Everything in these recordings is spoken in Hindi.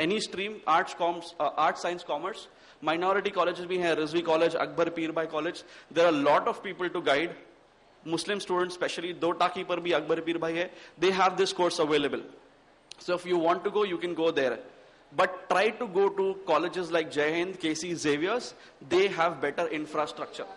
Any stream, arts science commerce, minority colleges भी हैं, Rizvi college, Akbar Peerbhoy college, there are lot of people to guide Muslim students, especially दो टाकी पर भी अकबर पीर भाई है, they have this course available. So if you want to go, you can go there. But try to go to colleges like Jai Hind, KC, Xavier's. They have better infrastructure.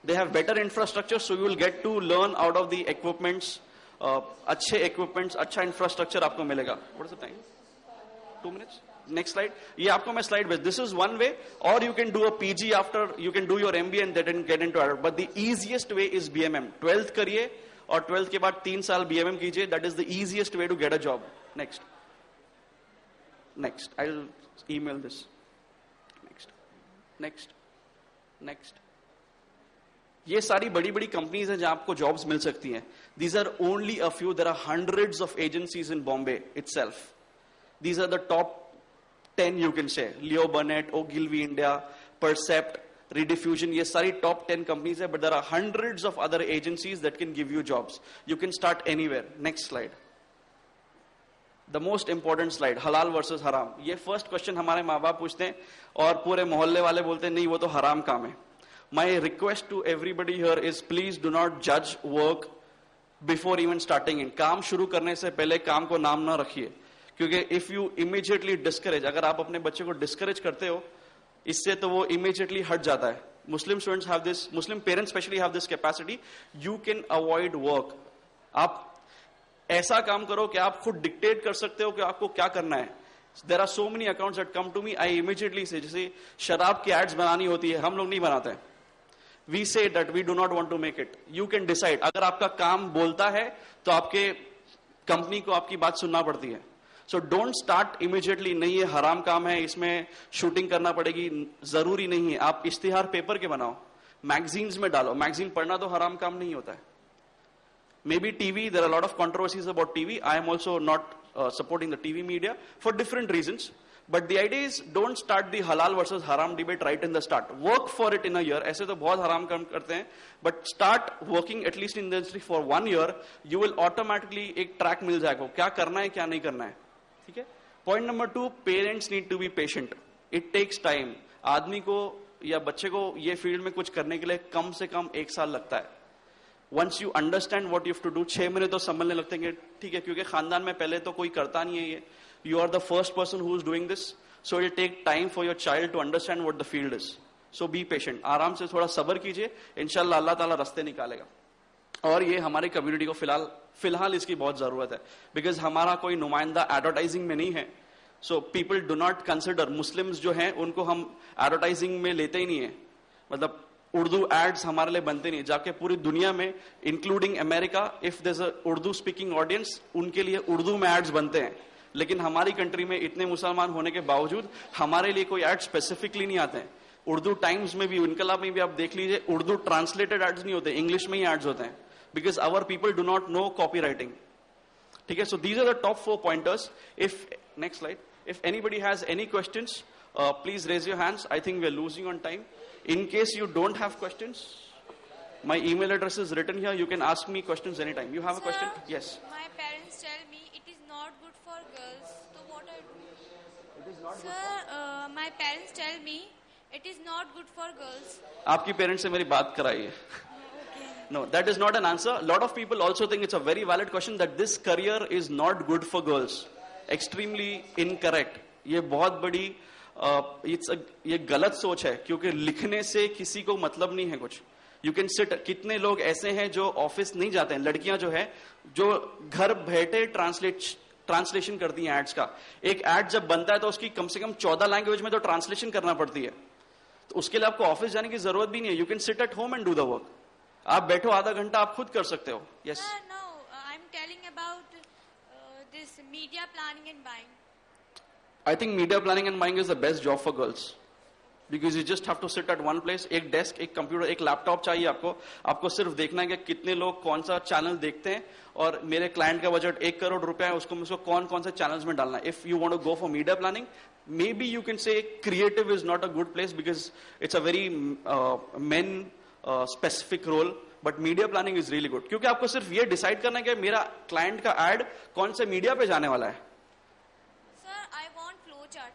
They have better infrastructure, so you will get to learn out of the equipments. अच्छे equipments, अच्छा infrastructure आपको मिलेगा. What is the time? 2 minutes? Next slide. ये आपको मैं slide भेज. This is one way, or you can do a PG after, you can do your MBA and then get into adult. But the easiest way is BMM. 12th करिए और 12th के बाद 3 साल BMM कीजिए. That is the easiest way to get a job. Next. Next. I'll email this. Next. Next. Next. ये सारी बड़ी बड़ी कंपनीज हैं जहां आपको जॉब्स मिल सकती हैं. These are only a few. There are hundreds of agencies in Bombay itself. These are the top 10 you can say. Leo Burnett, Ogilvy India, Percept, Rediffusion, ये सारी top 10 companies है, but there are hundreds of other agencies that can give you jobs. You can start anywhere. Next slide. The most important slide, halal versus haram. ये first question हमारे माँ बाप पूछते हैं और पूरे मोहल्ले वाले बोलते हैं नहीं वो तो हराम काम है. My request to everybody here is please do not judge work before even starting in. काम शुरू करने से पहले काम को नाम ना रखिए. क्योंकि इफ यू इमीडिएटली डिस्करेज, अगर आप अपने बच्चे को डिस्करेज करते हो इससे तो वो इमीडिएटली हट जाता है. Muslim students have this, Muslim parents specially have this capacity. You can avoid work. आप ऐसा काम करो कि आप खुद डिक्टेट कर सकते हो कि आपको क्या करना है. There are so many accounts that come to me, I immediately say, जैसे शराब की एड्स बनानी होती है, हम लोग नहीं बनाते हैं. We say that we do not want to make it. You can decide. अगर आपका काम बोलता है तो आपके कंपनी को आपकी बात सुनना पड़ती है. So don't start immediately. नहीं ये हराम काम है, इसमें शूटिंग करना पड़ेगी, जरूरी नहीं है. आप इश्तिहार पेपर के बनाओ, मैगजीन्स में डालो. मैगजीन पढ़ना तो हराम काम नहीं होता है. Maybe TV, there are lot of controversies about TV. I am also not supporting the TV media for different reasons. But the idea is don't start the halal versus haram debate right in the start. Work for it in a year. ऐसे तो बहुत हराम काम करते हैं, but start working at least in the industry for 1 year. You will automatically एक track मिल जाएगा क्या करना है क्या नहीं करना है. ठीक है. Point number 2, parents need to be patient. It takes time. आदमी को या बच्चे को ये फील्ड में कुछ करने के लिए कम से कम 1 साल लगता है. Once you understand what you have to do, 6 महीने तो संभलने लगते हैं. ठीक है, क्योंकि खानदान में पहले तो कोई करता नहीं है ये. You are the first person who is doing this, so it take time for your child to understand what the field is. So be patient. आराम से थोड़ा सब्र कीजिए, इंशाल्लाह अल्लाह ताला रास्ते निकालेगा. और ये हमारी कम्युनिटी को फिलहाल इसकी बहुत जरूरत है, बिकॉज हमारा कोई नुमाइंदा एडवर्टाइजिंग में नहीं है. So people do not consider, Muslims जो हैं उनको हम एडवर्टाइजिंग में लेते ही नहीं है. मतलब उर्दू एड्स हमारे लिए बनते नहीं. जाके पूरी दुनिया में including America, if there is a Urdu speaking audience, उनके लिए उर्दू में एड्स बनते हैं. लेकिन हमारी कंट्री में इतने मुसलमान होने के बावजूद हमारे लिए कोई एड स्पेसिफिकली नहीं आते हैं. उर्दू टाइम्स में भी, इनकलाब में भी आप देख लीजिए, उर्दू ट्रांसलेटेड एड्स नहीं होते, इंग्लिश में ही एड्स होते हैं, because our people do not know copy writing. ठीक है. So these are the top 4 pointers. If next slide, if anybody has any questions, please raise your hands. I think we are losing on time. In case you don't have questions, my email address is written here. You can ask me questions anytime. You have a question? Yes. My parents tell me it is not good for girls. So what I do? It is not Sir, my parents tell me it is not good for girls. आपकी पेरेंट्स से मेरी बात कराइए. Okay. No, that is not an answer. A lot of people also think it's a very valid question that this career is not good for girls. Extremely incorrect. ये बहुत बड़ी ये गलत सोच है, क्योंकि लिखने से किसी को मतलब नहीं है कुछ. You can sit. कितने लोग ऐसे हैं जो ऑफिस नहीं जाते हैं, लड़कियां जो है जो घर बैठे ट्रांसलेशन करती हैं एड्स का. एक एड जब बनता है तो उसकी कम से कम 14 लैंग्वेज में तो ट्रांसलेशन करना पड़ती है. तो उसके लिए आपको ऑफिस जाने की जरूरत भी नहीं है. You can sit at home and do the work. आप बैठो, आधा घंटा आप खुद कर सकते हो. Yes. No, I'm telling about this media planning and buying. I think media planning and buying is the best job for girls, because you just have to sit at one place. एक डेस्क, एक कंप्यूटर, एक लैपटॉप चाहिए आपको. आपको सिर्फ देखना है कि कितने लोग कौन सा चैनल देखते हैं, और मेरे क्लाइंट का बजट 1 करोड़ रुपया है, उसको कौन कौन से चैनल्स में डालना है. If you want to go for media planning, maybe you can say creative is not a good place, because it's a very men specific role. But media planning is really good, क्योंकि आपको सिर्फ ये डिसाइड करना है कि मेरा क्लाइंट का एड कौन से मीडिया पे जाने वाला है. Sir, I want chart.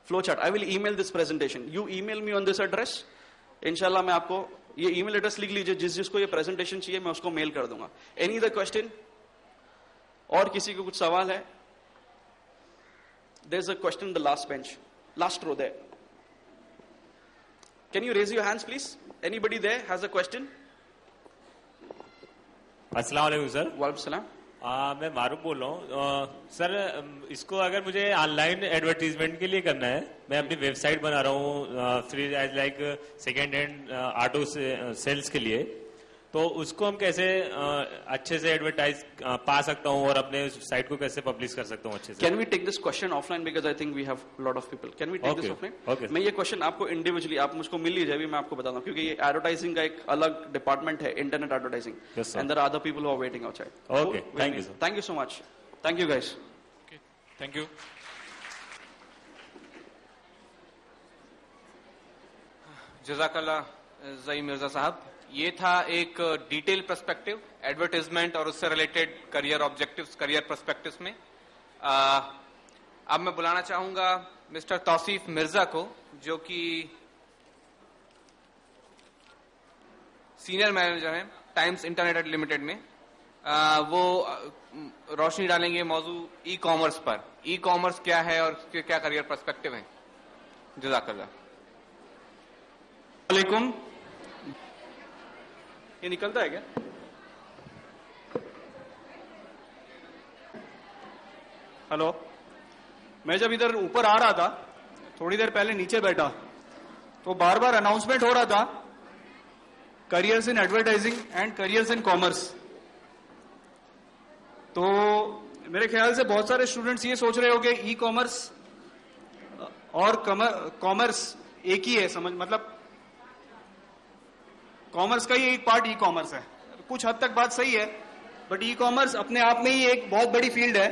Flowchart. I will email this presentation. You email me on this address. इंशाल्लाह मैं आपको ये ईमेल एड्रेस लिख लीजिए, जिसको ये प्रेजेंटेशन चाहिए मैं उसको मेल कर दूंगा. Any other question? और किसी को कुछ सवाल है? There's a question in the last bench, last row there. Can you raise your hands, please? Anybody there has a question? अस्सलाम वालेकुम सर. वालेकुम सलाम. मैं मारूफ बोल रहा हूँ सर. इसको अगर मुझे ऑनलाइन एडवर्टीजमेंट के लिए करना है, मैं अपनी वेबसाइट बना रहा हूँ free as like second hand auto sales के लिए, तो उसको हम कैसे अच्छे से एडवर्टाइज पा सकता हूँ और अपने साइट को कैसे पब्लिश कर सकता हूँ अच्छे से? Can we take this question offline because I think we have a lot of people. Can we take this offline? Okay. मैं ये क्वेश्चन आपको इंडिविजुअली आप मुझको मिल लीजिए, अभी मैं आपको बताता हूँ, क्योंकि ये एडवर्टाइजिंग का एक अलग डिपार्टमेंट है, internet advertising. Yes, sir. And there are other people who are waiting outside. Okay. Thank you, sir. Thank you so much. Thank you guys. Okay. Thank you. जज़ाकल्लाह ज़ई मिर्जा साहब. ये था एक डिटेल पर्सपेक्टिव एडवर्टाइजमेंट और उससे related career objectives, career perspectives में. अब मैं बुलाना चाहूंगा मिस्टर तौसीफ मिर्जा को, जो कि सीनियर मैनेजर हैं टाइम्स इंटरनेट लिमिटेड में. वो रोशनी डालेंगे मौजू ई कॉमर्स पर. ई कॉमर्स क्या है और उसके क्या करियर पर्सपेक्टिव है. जज़ाकल्लाह. वालेकुम. ये निकलता है क्या? हेलो. मैं जब इधर ऊपर आ रहा था, थोड़ी देर पहले नीचे बैठा, तो बार बार अनाउंसमेंट हो रहा था careers in advertising and careers in commerce. तो मेरे ख्याल से बहुत सारे स्टूडेंट्स ये सोच रहे हो कि ई कॉमर्स और कॉमर्स एक ही है, समझ मतलब कॉमर्स का ही एक पार्ट ई कॉमर्स है. कुछ हद तक बात सही है, बट ई कॉमर्स अपने आप में ही एक बहुत बड़ी फील्ड है.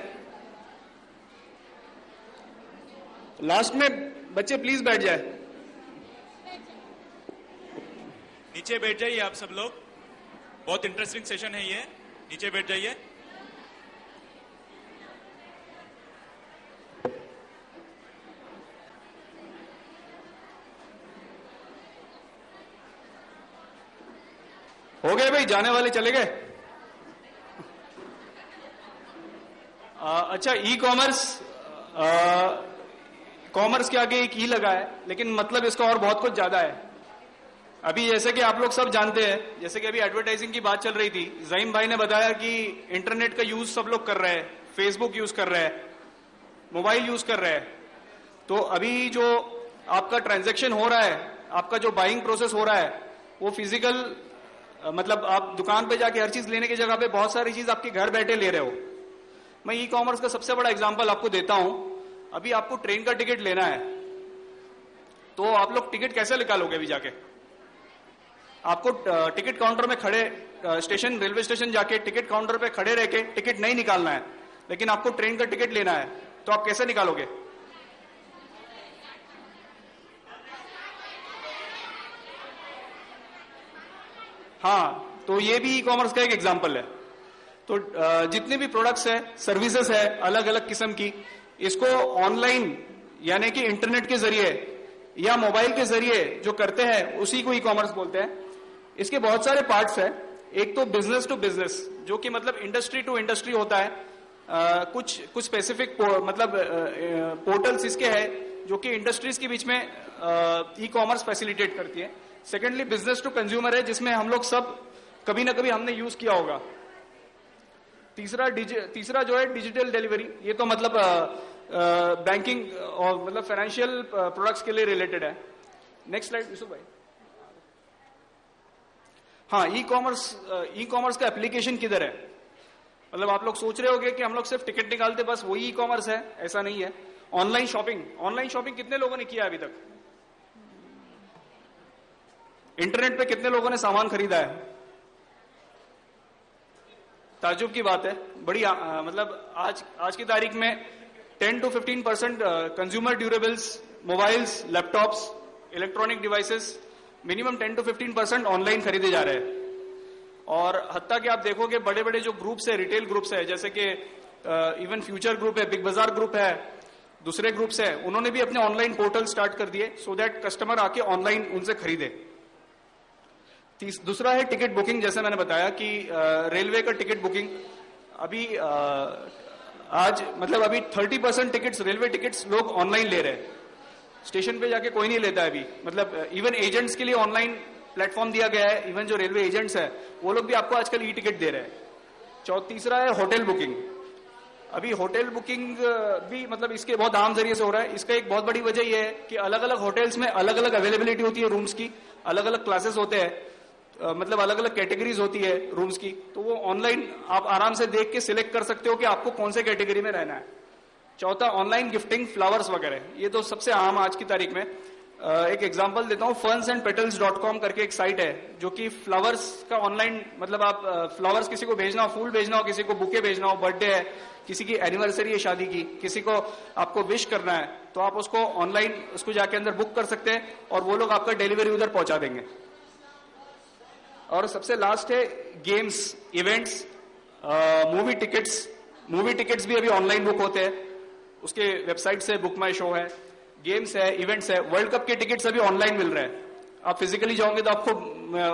लास्ट में बच्चे प्लीज बैठ जाए. नीचे बैठ जाइए आप सब लोग. बहुत इंटरेस्टिंग सेशन है ये. नीचे बैठ जाइए. हो गए भाई, जाने वाले चले गए. अच्छा, ई कॉमर्स, कॉमर्स के आगे एक ई लगा है, लेकिन मतलब इसका और बहुत कुछ ज्यादा है. अभी जैसे कि आप लोग सब जानते हैं, जैसे कि अभी एडवर्टाइजिंग की बात चल रही थी, ज़ईम भाई ने बताया कि इंटरनेट का यूज सब लोग कर रहे हैं, फेसबुक यूज कर रहे हैं, मोबाइल यूज कर रहे हैं. तो अभी जो आपका ट्रांजैक्शन हो रहा है, आपका जो बाइंग प्रोसेस हो रहा है, वो फिजिकल मतलब आप दुकान पे जाके हर चीज लेने की जगह पे बहुत सारी चीज आपके घर बैठे ले रहे हो. मैं ई कॉमर्स का सबसे बड़ा एग्जांपल आपको देता हूं. अभी आपको ट्रेन का टिकट लेना है, तो आप लोग टिकट कैसे निकालोगे? अभी जाके आपको टिकट काउंटर में खड़े, स्टेशन रेलवे स्टेशन जाके टिकट काउंटर पे खड़े रह के टिकट नहीं निकालना है, लेकिन आपको ट्रेन का टिकट लेना है, तो आप कैसे निकालोगे? हाँ, तो ये भी ई कॉमर्स का एक एग्जांपल है. तो जितने भी प्रोडक्ट्स है, सर्विसेज है अलग अलग किस्म की, इसको ऑनलाइन यानी कि इंटरनेट के जरिए या मोबाइल के जरिए जो करते हैं उसी को ई कॉमर्स बोलते हैं. इसके बहुत सारे पार्ट्स हैं. एक तो बिजनेस टू बिजनेस, जो कि मतलब इंडस्ट्री टू इंडस्ट्री होता है. कुछ स्पेसिफिक मतलब पोर्टल्स इसके हैं जो कि इंडस्ट्रीज के बीच में ई कॉमर्स फैसिलिटेट करती है. सेकेंडली बिजनेस टू कंज्यूमर है, जिसमें हम लोग सब कभी ना कभी हमने यूज किया होगा. तीसरा जो है डिजिटल डिलीवरी, ये तो मतलब बैंकिंग और मतलब फाइनेंशियल प्रोडक्ट्स के लिए रिलेटेड है. नेक्स्ट स्लाइड यूसुफ भाई. हाँ, ई कॉमर्स का एप्लीकेशन किधर है? मतलब आप लोग सोच रहे होंगे कि हम लोग सिर्फ टिकट निकालते बस वही ई कॉमर्स है, ऐसा नहीं है. ऑनलाइन शॉपिंग कितने लोगों ने किया अभी तक? इंटरनेट पे कितने लोगों ने सामान खरीदा है? ताज्जुब की बात है. बड़ी मतलब आज की तारीख में 10 to 15% consumer durables, mobiles, laptops, electronic devices minimum 10 to 15% online खरीदे जा रहे हैं. और हत्ता कि आप देखोगे बड़े बड़े जो ग्रुप्स है, रिटेल ग्रुप्स है, जैसे कि इवन फ्यूचर ग्रुप है, बिग बाजार ग्रुप है, दूसरे ग्रुप्स है, उन्होंने भी अपने ऑनलाइन पोर्टल स्टार्ट कर दिए सो दैट कस्टमर आके ऑनलाइन उनसे खरीदे। दूसरा है टिकट बुकिंग। जैसे मैंने बताया कि रेलवे का टिकट बुकिंग अभी आज मतलब अभी 30% टिकट्स, रेलवे टिकट्स लोग ऑनलाइन ले रहे हैं। स्टेशन पे जाके कोई नहीं लेता है अभी, मतलब इवन एजेंट्स के लिए ऑनलाइन प्लेटफॉर्म दिया गया है। इवन जो रेलवे एजेंट्स है वो लोग भी आपको आजकल ई टिकट दे रहे हैं। तीसरा है होटल बुकिंग। अभी होटल बुकिंग भी मतलब इसके बहुत आम जरिए से हो रहा है। इसका एक बहुत बड़ी वजह यह है कि अलग अलग होटल्स में अलग अलग अवेलेबिलिटी होती है रूम्स की, अलग अलग क्लासेस होते हैं, मतलब अलग अलग कैटेगरीज होती है रूम्स की, तो वो ऑनलाइन आप आराम से देख के सिलेक्ट कर सकते हो कि आपको कौन से कैटेगरी में रहना है। चौथा ऑनलाइन गिफ्टिंग, फ्लावर्स वगैरह, ये तो सबसे आम आज की तारीख में। एक एग्जांपल देता हूं, fernsandpetals.com करके एक साइट है जो कि फ्लावर्स का ऑनलाइन, मतलब आप फ्लावर्स किसी को भेजना हो, फूल भेजना हो, किसी को बुके भेजना हो, बर्थडे है, किसी की एनिवर्सरी है शादी की, किसी को आपको विश करना है, तो आप उसको ऑनलाइन उसको जाके अंदर बुक कर सकते हैं और वो लोग आपका डिलीवरी उधर पहुंचा देंगे। और सबसे लास्ट है games, events, movie tickets. Movie tickets भी अभी ऑनलाइन बुक होते हैं, उसके वेबसाइट से बुक माई शो है। गेम्स है, इवेंट्स है, वर्ल्ड कप के टिकट्स अभी ऑनलाइन मिल रहे हैं। आप फिजिकली जाओगे तो आपको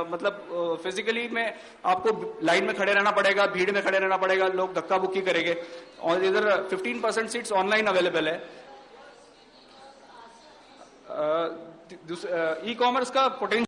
मतलब फिजिकली में आपको लाइन में खड़े रहना पड़ेगा, भीड़ में खड़े रहना पड़ेगा, लोग धक्का बुक्की करेंगे। और इधर 15% सीट्स ऑनलाइन अवेलेबल है। ई कॉमर्स का पोटेंशियल